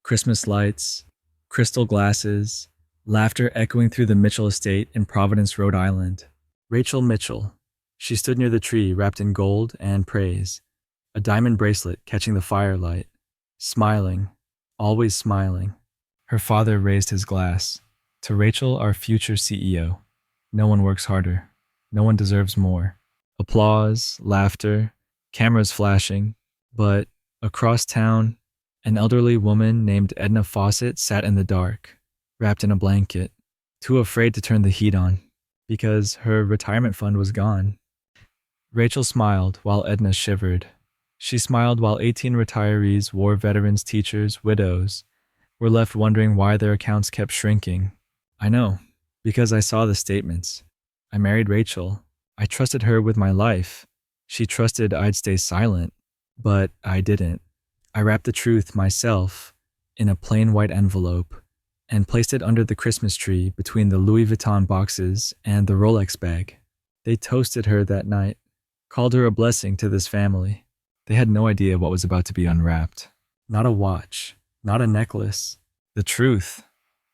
Christmas lights, crystal glasses, laughter echoing through the Mitchell estate in Providence, Rhode Island. Rachel Mitchell. She stood near the tree wrapped in gold and praise, a diamond bracelet catching the firelight, smiling, always smiling. Her father raised his glass. To Rachel, our future CEO. No one works harder. No one deserves more. Applause, laughter, cameras flashing. But across town, an elderly woman named Edna Fawcett sat in the dark, wrapped in a blanket, too afraid to turn the heat on, because her retirement fund was gone. Rachel smiled while Edna shivered. She smiled while 18 retirees, war veterans, teachers, widows, were left wondering why their accounts kept shrinking. I know, because I saw the statements. I married Rachel. I trusted her with my life. She trusted I'd stay silent, but I didn't. I wrapped the truth myself in a plain white envelope and placed it under the Christmas tree between the Louis Vuitton boxes and the Rolex bag. They toasted her that night, called her a blessing to this family. They had no idea what was about to be unwrapped. Not a watch, not a necklace, the truth.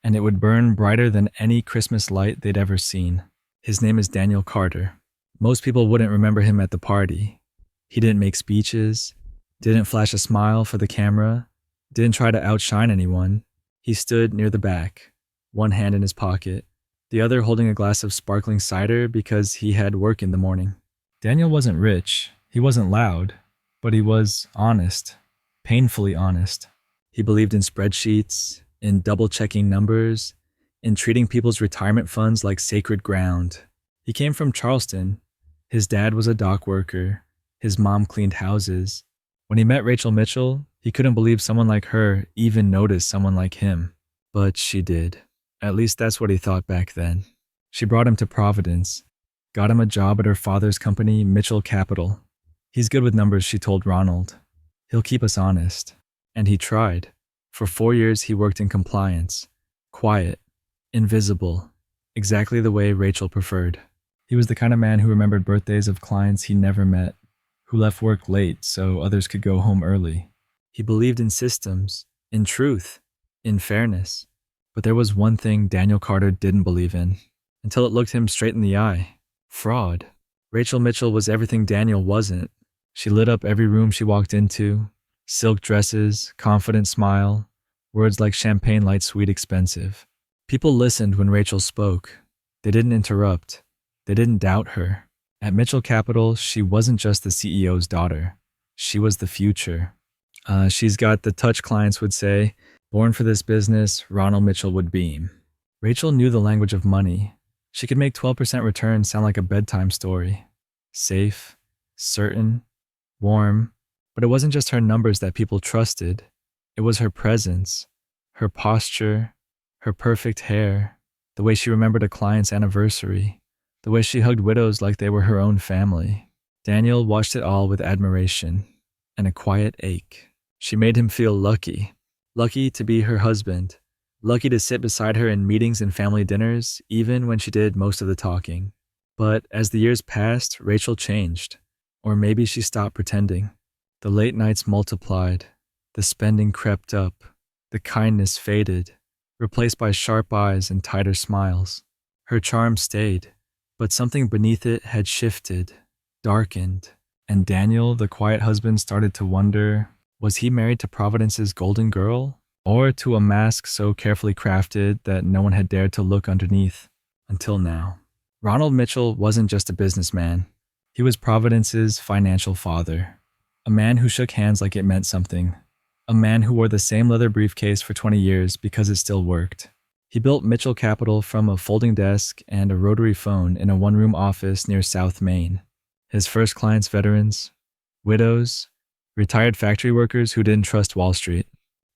And it would burn brighter than any Christmas light they'd ever seen. His name is Daniel Carter. Most people wouldn't remember him at the party. He didn't make speeches, didn't flash a smile for the camera, didn't try to outshine anyone. He stood near the back, one hand in his pocket, the other holding a glass of sparkling cider because he had work in the morning. Daniel wasn't rich, he wasn't loud, but he was honest, painfully honest. He believed in spreadsheets, in double-checking numbers, in treating people's retirement funds like sacred ground. He came from Charleston. His dad was a dock worker. His mom cleaned houses. When he met Rachel Mitchell, he couldn't believe someone like her even noticed someone like him. But she did. At least that's what he thought back then. She brought him to Providence, got him a job at her father's company, Mitchell Capital. He's good with numbers, she told Ronald. He'll keep us honest. And he tried. For 4 years, he worked in compliance. Quiet. Invisible. Exactly the way Rachel preferred. He was the kind of man who remembered birthdays of clients he never met, who left work late so others could go home early. He believed in systems, in truth, in fairness. But there was one thing Daniel Carter didn't believe in, until it looked him straight in the eye. Fraud. Rachel Mitchell was everything Daniel wasn't. She lit up every room she walked into. Silk dresses, confident smile, words like champagne light sweet expensive. People listened when Rachel spoke. They didn't interrupt. They didn't doubt her. At Mitchell Capital, she wasn't just the CEO's daughter. She was the future. She's got the touch clients would say, born for this business, Ronald Mitchell would beam. Rachel knew the language of money. She could make 12% returns sound like a bedtime story. Safe, certain, warm. But it wasn't just her numbers that people trusted. It was her presence, her posture, her perfect hair, the way she remembered a client's anniversary, the way she hugged widows like they were her own family. Daniel watched it all with admiration and a quiet ache. She made him feel lucky. Lucky to be her husband. Lucky to sit beside her in meetings and family dinners, even when she did most of the talking. But as the years passed, Rachel changed. Or maybe she stopped pretending. The late nights multiplied, the spending crept up, the kindness faded, replaced by sharp eyes and tighter smiles. Her charm stayed, but something beneath it had shifted, darkened, and Daniel, the quiet husband, started to wonder, was he married to Providence's golden girl, or to a mask so carefully crafted that no one had dared to look underneath, until now? Ronald Mitchell wasn't just a businessman. He was Providence's financial father. A man who shook hands like it meant something. A man who wore the same leather briefcase for 20 years because it still worked. He built Mitchell Capital from a folding desk and a rotary phone in a one-room office near South Main. His first clients veterans, widows, retired factory workers who didn't trust Wall Street.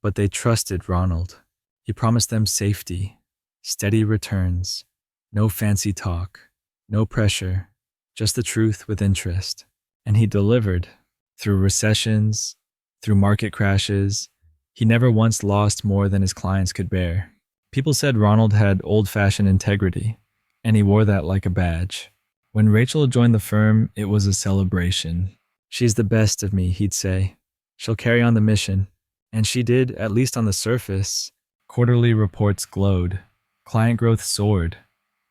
But they trusted Ronald. He promised them safety, steady returns, no fancy talk, no pressure, just the truth with interest. And he delivered. Through recessions, through market crashes, he never once lost more than his clients could bear. People said Ronald had old-fashioned integrity, and he wore that like a badge. When Rachel joined the firm, it was a celebration. She's the best of me, he'd say. She'll carry on the mission, And she did, at least on the surface. Quarterly reports glowed. Client growth soared.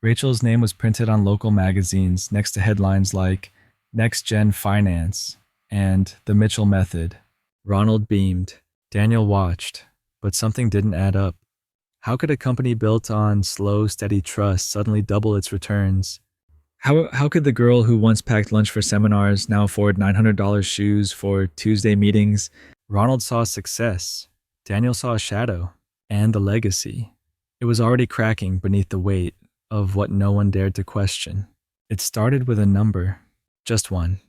Rachel's name was printed on local magazines next to headlines like Next Gen Finance and The Mitchell Method. Ronald beamed. Daniel watched, but something didn't add up. How could a company built on slow, steady trust suddenly double its returns? How could the girl who once packed lunch for seminars now afford $900 shoes for Tuesday meetings? Ronald saw success. Daniel saw a shadow. And the legacy. It was already cracking beneath the weight of what no one dared to question. It started with a number. Just one.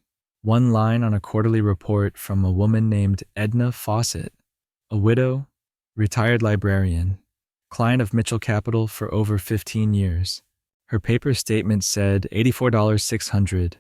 One line on a quarterly report from a woman named Edna Fawcett, a widow, retired librarian, client of Mitchell Capital for over 15 years. Her paper statement said $84,600,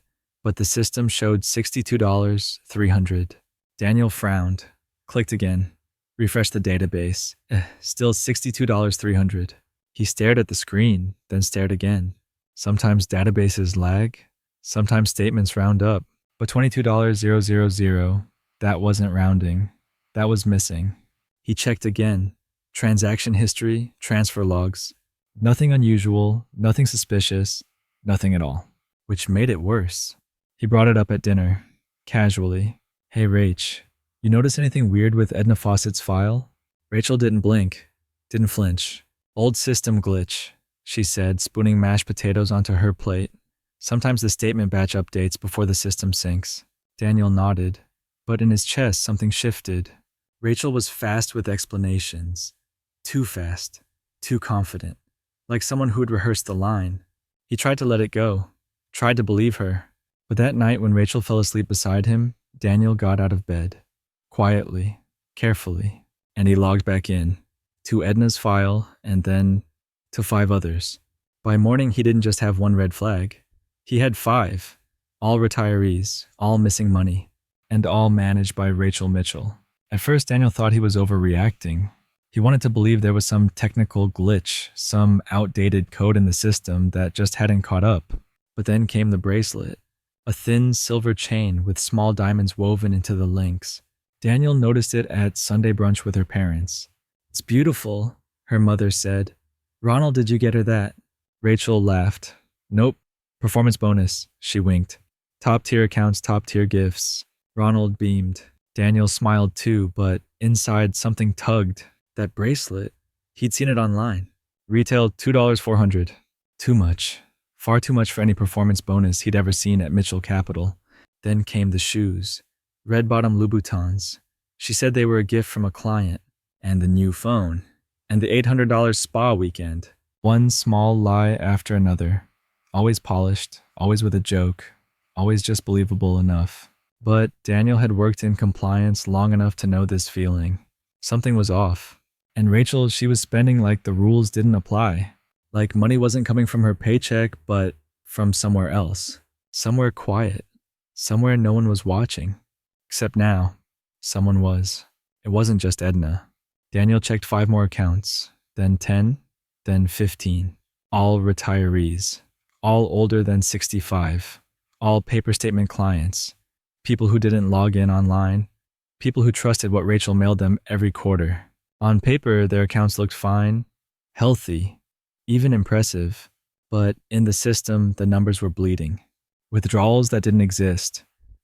but the system showed $62,300. Daniel frowned, clicked again, refreshed the database. Still $62,300. He stared at the screen, then stared again. Sometimes databases lag, sometimes statements round up, but $22,000, that wasn't rounding. That was missing. He checked again. Transaction history, transfer logs. Nothing unusual, nothing suspicious, nothing at all. Which made it worse. He brought it up at dinner, casually. Hey, Rach, you notice anything weird with Edna Fawcett's file? Rachel didn't blink, didn't flinch. Old system glitch, she said, spooning mashed potatoes onto her plate. Sometimes the statement batch updates before the system syncs. Daniel nodded, but in his chest something shifted. Rachel was fast with explanations. Too fast, too confident. Like someone who had rehearsed the line. He tried to let it go, tried to believe her. But that night when Rachel fell asleep beside him, Daniel got out of bed. Quietly, carefully, and he logged back in. To Edna's file, and then to 5 others. By morning, he didn't just have one red flag. He had 5. All retirees, all missing money, and all managed by Rachel Mitchell. At first, Daniel thought he was overreacting. He wanted to believe there was some technical glitch, some outdated code in the system that just hadn't caught up. But then came the bracelet, a thin silver chain with small diamonds woven into the links. Daniel noticed it at Sunday brunch with her parents. It's beautiful, her mother said. Ronald, did you get her that? Rachel laughed. Nope. Performance bonus, she winked. Top-tier accounts, top-tier gifts. Ronald beamed. Daniel smiled too, but inside something tugged. That bracelet, he'd seen it online. Retail $2,400. Too much. Far too much for any performance bonus he'd ever seen at Mitchell Capital. Then came the shoes. Red-bottom Louboutins. She said they were a gift from a client. And the new phone. And the $800 spa weekend. One small lie after another. Always polished, always with a joke, always just believable enough. But Daniel had worked in compliance long enough to know this feeling. Something was off. And Rachel, she was spending like the rules didn't apply. Like money wasn't coming from her paycheck, but from somewhere else. Somewhere quiet. Somewhere no one was watching. Except now, someone was. It wasn't just Edna. Daniel checked 5 more accounts, then 10, then 15. All retirees. All older than 65. All paper statement clients. People who didn't log in online. People who trusted what Rachel mailed them every quarter. On paper, their accounts looked fine, healthy, even impressive. But in the system, the numbers were bleeding. Withdrawals that didn't exist.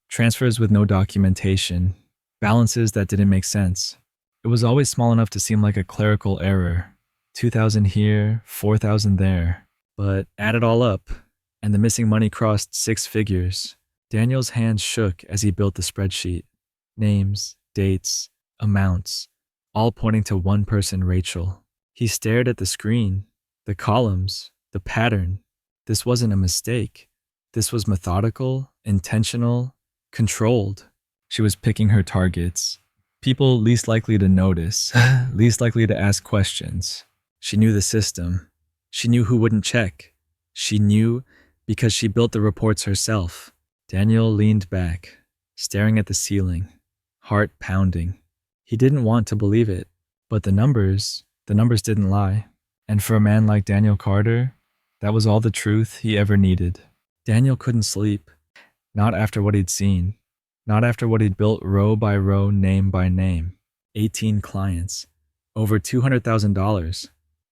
Transfers with no documentation. Balances that didn't make sense. It was always small enough to seem like a clerical error. 2,000 here, 4,000 there. But add it all up, and the missing money crossed 6 figures. Daniel's hands shook as he built the spreadsheet. Names, dates, amounts, all pointing to one person, Rachel. He stared at the screen, the columns, the pattern. This wasn't a mistake. This was methodical, intentional, controlled. She was picking her targets. People least likely to notice, least likely to ask questions. She knew the system. She knew who wouldn't check. She knew because she built the reports herself. Daniel leaned back, staring at the ceiling, heart pounding. He didn't want to believe it, but the numbers didn't lie. And for a man like Daniel Carter, that was all the truth he ever needed. Daniel couldn't sleep, not after what he'd seen, not after what he'd built row by row, name by name. 18 clients. Over $200,000.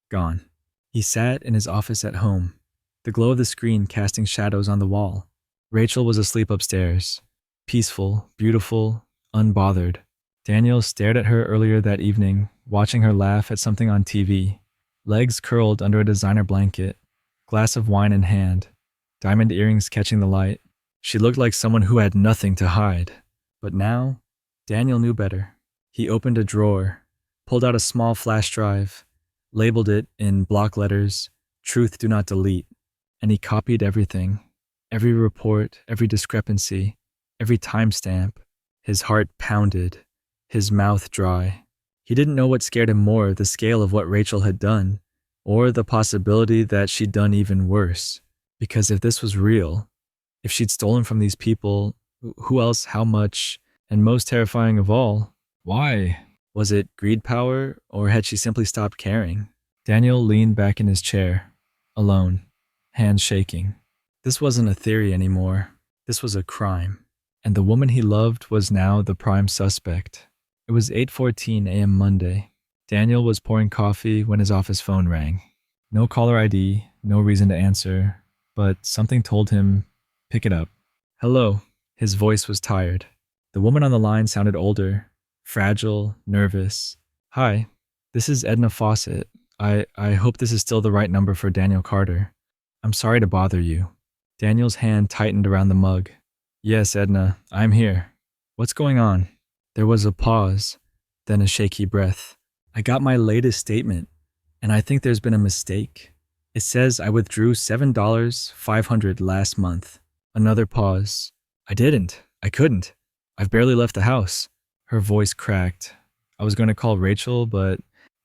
Gone. He sat in his office at home, the glow of the screen casting shadows on the wall. Rachel was asleep upstairs. Peaceful, beautiful, unbothered. Daniel stared at her earlier that evening, watching her laugh at something on TV. Legs curled under a designer blanket, glass of wine in hand, diamond earrings catching the light. She looked like someone who had nothing to hide. But now, Daniel knew better. He opened a drawer, pulled out a small flash drive, labeled it in block letters, "Truth do not delete," and he copied everything. Every report, every discrepancy, every timestamp. His heart pounded, his mouth dry. He didn't know what scared him more, the scale of what Rachel had done, or the possibility that she'd done even worse. Because if this was real, if she'd stolen from these people, who else, how much, and most terrifying of all, why? Was it greed power, or had she simply stopped caring? Daniel leaned back in his chair, alone, hands shaking. This wasn't a theory anymore. This was a crime. And the woman he loved was now the prime suspect. It was 8:14 a.m. Monday. Daniel was pouring coffee when his office phone rang. No caller ID, no reason to answer, but something told him, pick it up. Hello. His voice was tired. The woman on the line sounded older, fragile, nervous. Hi, this is Edna Fawcett. I hope this is still the right number for Daniel Carter. I'm sorry to bother you. Daniel's hand tightened around the mug. Yes, Edna, I'm here. What's going on? There was a pause, then a shaky breath. I got my latest statement, and I think there's been a mistake. It says I withdrew $7,500 last month. Another pause. I didn't. I couldn't. I've barely left the house. Her voice cracked. I was going to call Rachel, but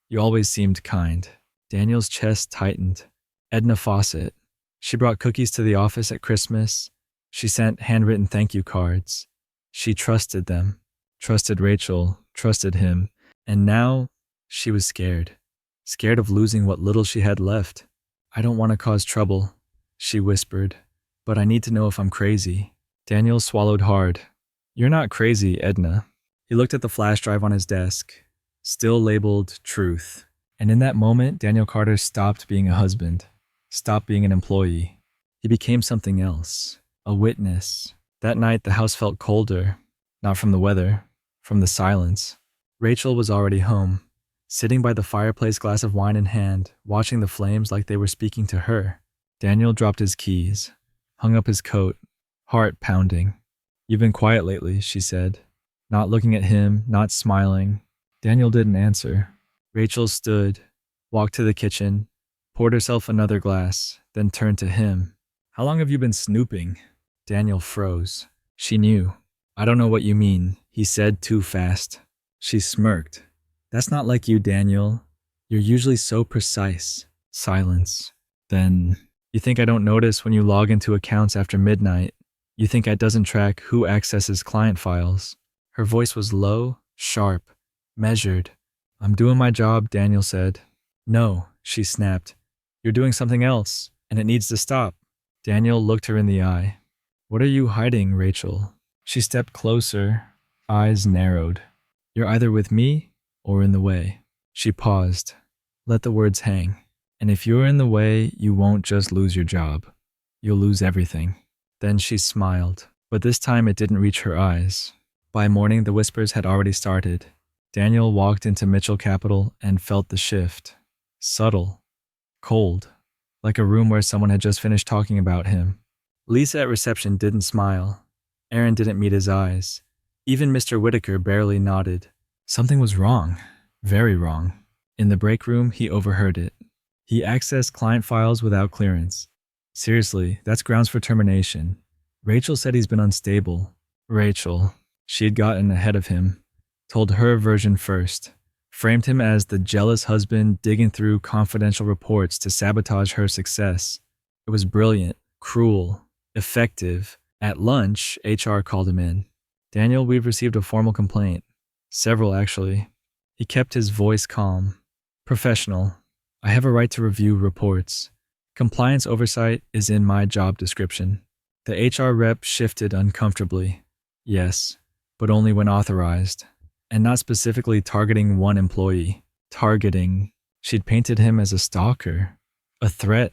you always seemed kind. Daniel's chest tightened. Edna Fawcett. She brought cookies to the office at Christmas. She sent handwritten thank you cards. She trusted them. Trusted Rachel. Trusted him. And now she was scared. Scared of losing what little she had left. I don't want to cause trouble, she whispered, but I need to know if I'm crazy. Daniel swallowed hard. You're not crazy, Edna. He looked at the flash drive on his desk, still labeled Truth. And in that moment, Daniel Carter stopped being a husband, stopped being an employee. He became something else, a witness. That night, the house felt colder, not from the weather, from the silence. Rachel was already home, sitting by the fireplace, glass of wine in hand, watching the flames like they were speaking to her. Daniel dropped his keys, hung up his coat, heart pounding. You've been quiet lately, she said, not looking at him, not smiling. Daniel didn't answer. Rachel stood, walked to the kitchen, poured herself another glass, then turned to him. How long have you been snooping? Daniel froze. She knew. I don't know what you mean, he said too fast. She smirked. That's not like you, Daniel. You're usually so precise. Silence. Then, you think I don't notice when you log into accounts after midnight? You think it doesn't track who accesses client files? Her voice was low, sharp, measured. I'm doing my job, Daniel said. No, she snapped. You're doing something else, and it needs to stop. Daniel looked her in the eye. What are you hiding, Rachel? She stepped closer, eyes narrowed. You're either with me or in the way. She paused. Let the words hang. And if you're in the way, you won't just lose your job. You'll lose everything. Then she smiled, but this time it didn't reach her eyes. By morning, the whispers had already started. Daniel walked into Mitchell Capital and felt the shift. Subtle. Cold. Like a room where someone had just finished talking about him. Lisa at reception didn't smile. Aaron didn't meet his eyes. Even Mr. Whitaker barely nodded. Something was wrong. Very wrong. In the break room, he overheard it. He accessed client files without clearance. Seriously, that's grounds for termination. Rachel said he's been unstable. Rachel. She had gotten ahead of him. Told her version first. Framed him as the jealous husband digging through confidential reports to sabotage her success. It was brilliant, cruel, effective. At lunch, HR called him in. Daniel, we've received a formal complaint. Several, actually. He kept his voice calm. Professional. I have a right to review reports. Compliance oversight is in my job description. The HR rep shifted uncomfortably. Yes, but only when authorized. And not specifically targeting one employee. Targeting. She'd painted him as a stalker, a threat,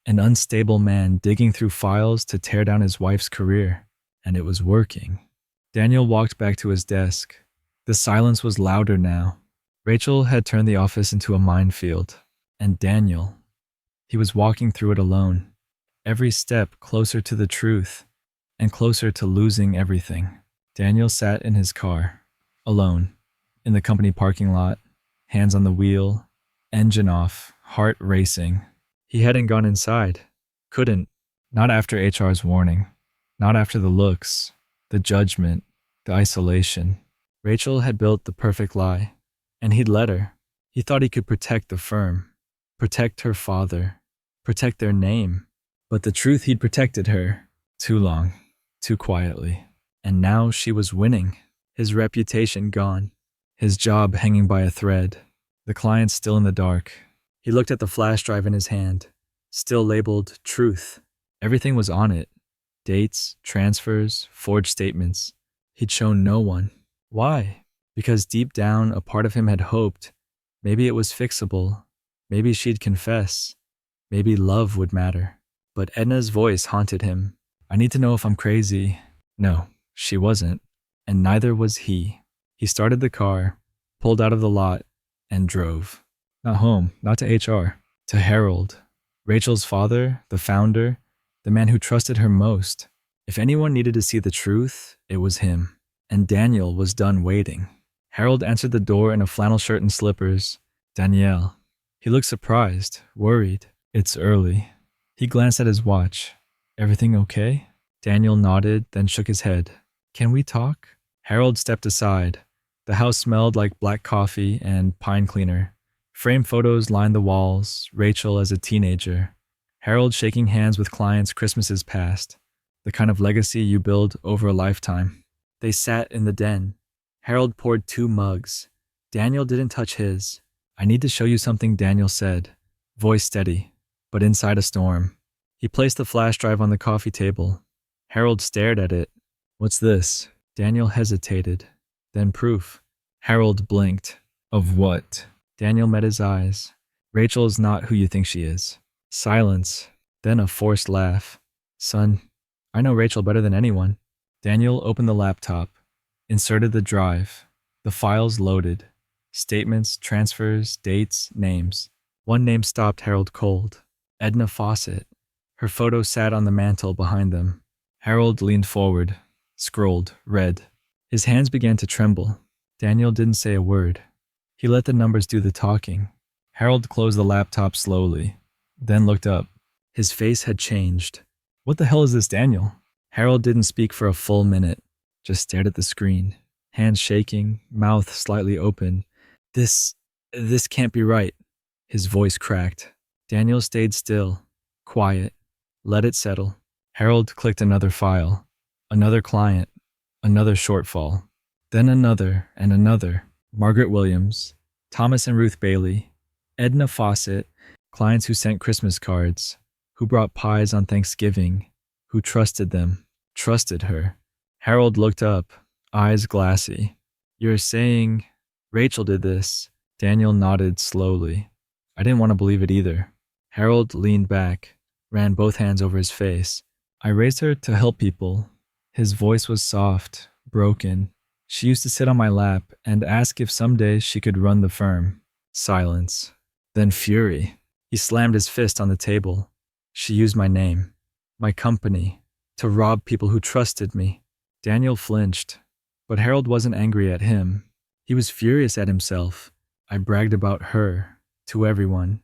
an unstable man digging through files to tear down his wife's career. And it was working. Daniel walked back to his desk. The silence was louder now. Rachel had turned the office into a minefield. And Daniel, he was walking through it alone, every step closer to the truth and closer to losing everything. Daniel sat in his car, alone, in the company parking lot, hands on the wheel, engine off, heart racing. He hadn't gone inside. Couldn't. Not after HR's warning. Not after the looks, the judgment, the isolation. Rachel had built the perfect lie, and he'd let her. He thought he could protect the firm, protect her father, protect their name. But the truth, he'd protected her. Too long, too quietly. And now she was winning. His reputation gone. His job hanging by a thread. The client still in the dark. He looked at the flash drive in his hand, still labeled truth. Everything was on it. Dates, transfers, forged statements. He'd shown no one. Why? Because deep down, a part of him had hoped maybe it was fixable. Maybe she'd confess. Maybe love would matter. But Edna's voice haunted him. I need to know if I'm crazy. No, she wasn't. And neither was he. He started the car, pulled out of the lot, and drove. Not home, not to HR. To Harold. Rachel's father, the founder, the man who trusted her most. If anyone needed to see the truth, it was him. And Daniel was done waiting. Harold answered the door in a flannel shirt and slippers. Danielle. He looked surprised, worried. It's early. He glanced at his watch. Everything okay? Daniel nodded, then shook his head. Can we talk? Harold stepped aside. The house smelled like black coffee and pine cleaner. Framed photos lined the walls, Rachel as a teenager. Harold shaking hands with clients Christmases past. The kind of legacy you build over a lifetime. They sat in the den. Harold poured 2 mugs. Daniel didn't touch his. I need to show you something, Daniel said, voice steady, but inside a storm. He placed the flash drive on the coffee table. Harold stared at it. What's this? Daniel hesitated. Then proof. Harold blinked. Of what? Daniel met his eyes. Rachel is not who you think she is. Silence. Then a forced laugh. Son, I know Rachel better than anyone. Daniel opened the laptop, inserted the drive. The files loaded. Statements, transfers, dates, names. One name stopped Harold cold. Edna Fawcett. Her photo sat on the mantel behind them. Harold leaned forward, scrolled, read. His hands began to tremble. Daniel didn't say a word. He let the numbers do the talking. Harold closed the laptop slowly, then looked up. His face had changed. What the hell is this, Daniel? Harold didn't speak for a full minute, just stared at the screen, hands shaking, mouth slightly open. This can't be right. His voice cracked. Daniel stayed still, quiet, let it settle. Harold clicked another file, another client, another shortfall, then another and another. Margaret Williams, Thomas and Ruth Bailey, Edna Fawcett, clients who sent Christmas cards, who brought pies on Thanksgiving, who trusted them, trusted her. Harold looked up, eyes glassy. You're saying Rachel did this? Daniel nodded slowly. I didn't want to believe it either. Harold leaned back, ran both hands over his face. I raised her to help people. His voice was soft, broken. She used to sit on my lap and ask if someday she could run the firm. Silence. Then fury. He slammed his fist on the table. She used my name, my company, to rob people who trusted me. Daniel flinched, but Harold wasn't angry at him. He was furious at himself. I bragged about her, to everyone,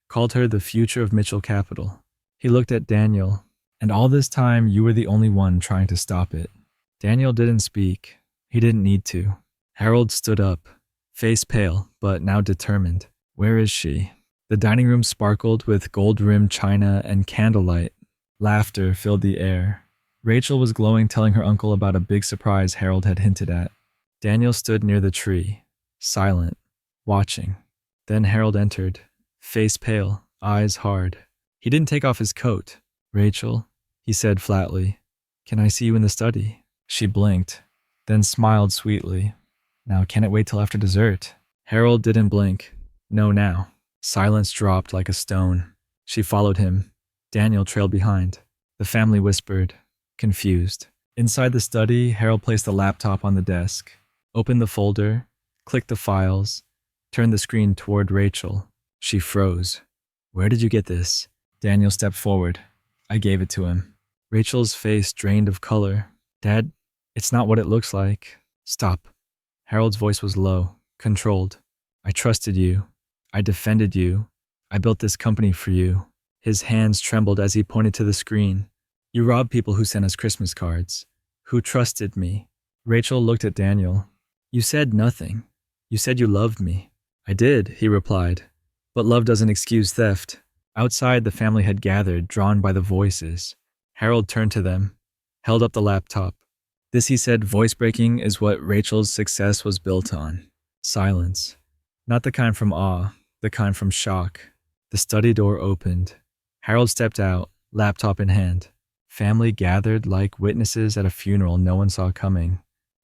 called her the future of Mitchell Capital. He looked at Daniel, and all this time you were the only one trying to stop it. Daniel didn't speak. He didn't need to. Harold stood up, face pale, but now determined. Where is she? The dining room sparkled with gold-rimmed china and candlelight. Laughter filled the air. Rachel was glowing, telling her uncle about a big surprise Harold had hinted at. Daniel stood near the tree, silent, watching. Then Harold entered, face pale, eyes hard. He didn't take off his coat. Rachel, he said flatly, can I see you in the study? She blinked, then smiled sweetly. Now, can it wait till after dessert? Harold didn't blink. No, now. Silence dropped like a stone. She followed him. Daniel trailed behind. The family whispered, confused. Inside the study, Harold placed the laptop on the desk, opened the folder, clicked the files, turned the screen toward Rachel. She froze. Where did you get this? Daniel stepped forward. I gave it to him. Rachel's face drained of color. Dad, it's not what it looks like. Stop. Harold's voice was low, controlled. I trusted you. I defended you. I built this company for you. His hands trembled as he pointed to the screen. You robbed people who sent us Christmas cards, who trusted me. Rachel looked at Daniel. You said nothing. You said you loved me. I did, he replied. But love doesn't excuse theft. Outside, the family had gathered, drawn by the voices. Harold turned to them, held up the laptop. This, he said, voice breaking is what Rachel's success was built on. Silence. Not the kind from awe, the kind from shock. The study door opened. Harold stepped out, laptop in hand. Family gathered like witnesses at a funeral no one saw coming.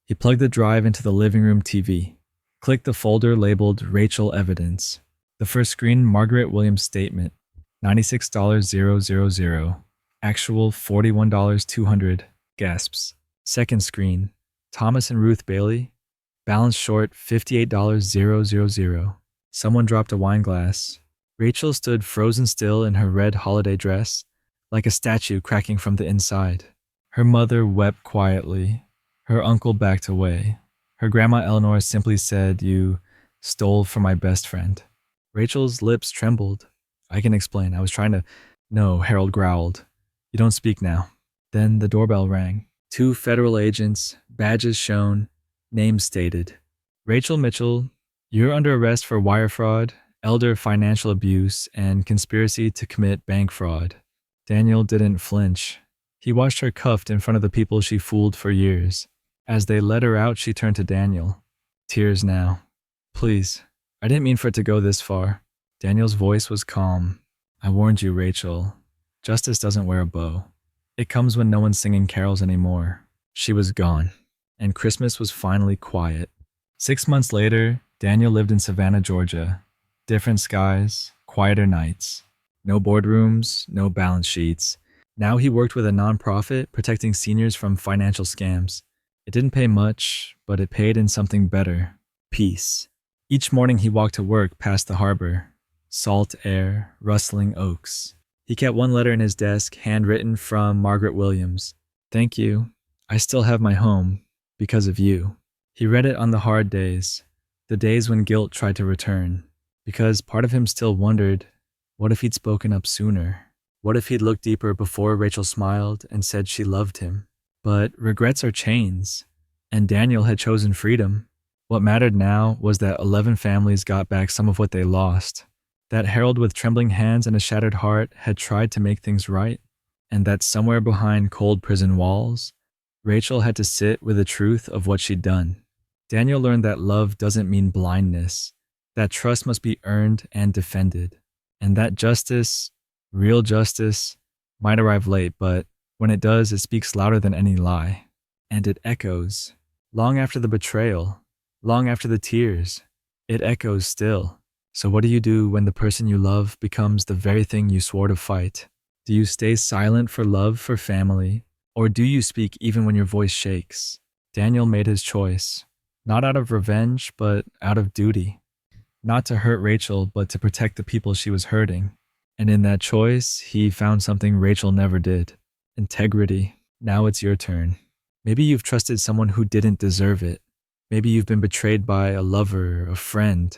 He plugged the drive into the living room TV, clicked the folder labeled Rachel Evidence. The first screen, Margaret Williams' statement, $96,000, actual $41,200, gasps. Second screen, Thomas and Ruth Bailey, balance short $58,000. Someone dropped a wine glass. Rachel stood frozen still in her red holiday dress, like a statue cracking from the inside. Her mother wept quietly. Her uncle backed away. Her grandma Eleanor simply said, "You stole from my best friend." Rachel's lips trembled. I can explain. I was trying to... No, Harold growled. You don't speak now. Then the doorbell rang. 2 federal agents, badges shown, names stated. Rachel Mitchell, you're under arrest for wire fraud, elder financial abuse, and conspiracy to commit bank fraud. Daniel didn't flinch. He watched her cuffed in front of the people she fooled for years. As they led her out, she turned to Daniel. Tears now. Please, I didn't mean for it to go this far. Daniel's voice was calm. I warned you, Rachel. Justice doesn't wear a bow. It comes when no one's singing carols anymore. She was gone, and Christmas was finally quiet. 6 months later, Daniel lived in Savannah, Georgia. Different skies, quieter nights. No boardrooms, no balance sheets. Now he worked with a nonprofit protecting seniors from financial scams. It didn't pay much, but it paid in something better. Peace. Each morning he walked to work past the harbor. Salt air, rustling oaks. He kept one letter in his desk, handwritten from Margaret Williams. Thank you. I still have my home, because of you. He read it on the hard days, the days when guilt tried to return, because part of him still wondered, what if he'd spoken up sooner? What if he'd looked deeper before Rachel smiled and said she loved him? But regrets are chains, and Daniel had chosen freedom. What mattered now was that 11 families got back some of what they lost. That Harold with trembling hands and a shattered heart had tried to make things right, and that somewhere behind cold prison walls, Rachel had to sit with the truth of what she'd done. Daniel learned that love doesn't mean blindness, that trust must be earned and defended, and that justice, real justice, might arrive late, but when it does, it speaks louder than any lie. And it echoes, long after the betrayal, long after the tears, it echoes still. So what do you do when the person you love becomes the very thing you swore to fight? Do you stay silent for love, for family? Or do you speak even when your voice shakes? Daniel made his choice, not out of revenge, but out of duty. Not to hurt Rachel, but to protect the people she was hurting. And in that choice, he found something Rachel never did. Integrity. Now it's your turn. Maybe you've trusted someone who didn't deserve it. Maybe you've been betrayed by a lover, a friend,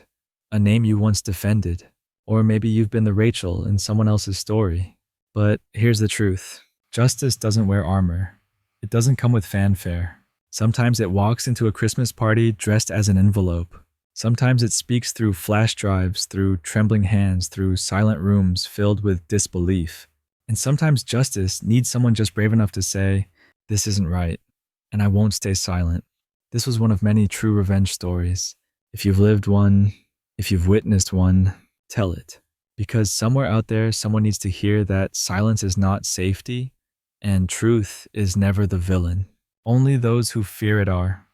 a name you once defended. Or maybe you've been the Rachel in someone else's story. But here's the truth. Justice doesn't wear armor. It doesn't come with fanfare. Sometimes it walks into a Christmas party dressed as an envelope. Sometimes it speaks through flash drives, through trembling hands, through silent rooms filled with disbelief. And sometimes justice needs someone just brave enough to say, this isn't right, and I won't stay silent. This was one of many true revenge stories. If you've lived one, if you've witnessed one, tell it. Because somewhere out there, someone needs to hear that silence is not safety, and truth is never the villain. Only those who fear it are.